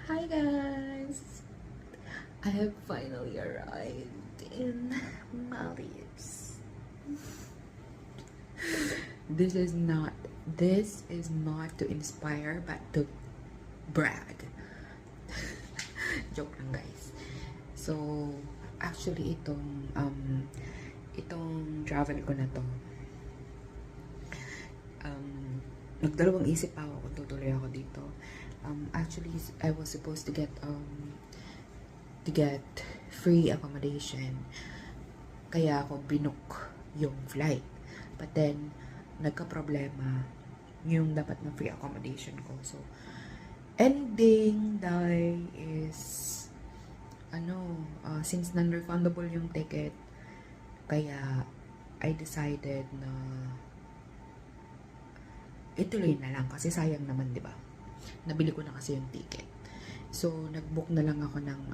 Hi guys! I have finally arrived in Maldives. This is not to inspire but to brag. Joke lang guys. So actually itong travel ko na to, nagdalawang isip ako kung tutuloy ako dito. Actually, I was supposed to get free accommodation. Kaya ako binook yung flight. But then, nagka-problema yung dapat na free accommodation ko. So, ending day is, since non-refundable yung ticket, kaya I decided na ituloy na lang kasi sayang naman, 'di ba? Nabili ko na kasi yung ticket. So, nag-book na lang ako ng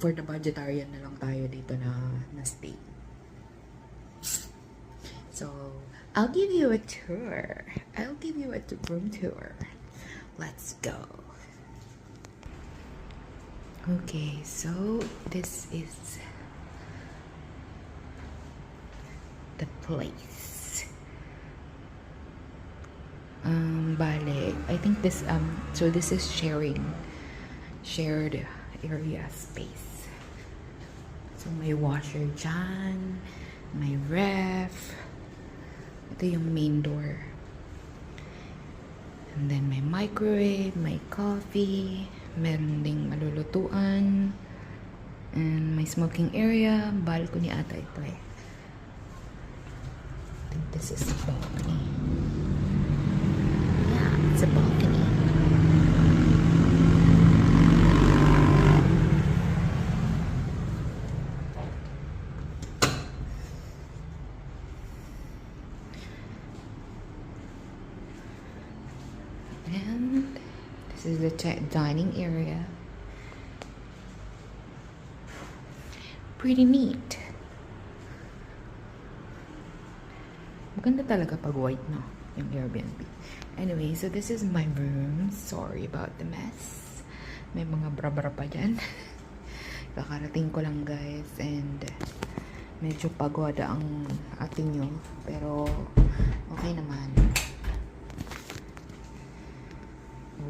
for the budgetarian na lang tayo dito na stay. So, I'll give you a tour. I'll give you a room tour. Let's go. Okay, so this is the place. Bale, I think this so this is shared area space. So may washer dyan, may ref. Ito yung main door. And then may microwave, may coffee, meron ding malulutuan, and may smoking area, balcony ata ito eh. I think this is the balcony. It's a balcony. And this is the dining area. Pretty neat. Maganda talaga pag white, no? Yung Airbnb. Anyway, so this is my room. Sorry about the mess. May mga bra-bra pa dyan. Kakarating ko lang guys. And medyo pagoda ang ating nyo. Pero okay naman.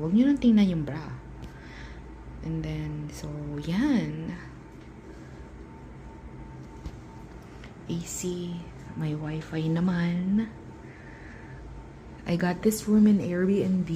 Huwag nyo nang tingnan yung bra. And then, so yan. AC. May wifi naman. I got this room in Airbnb.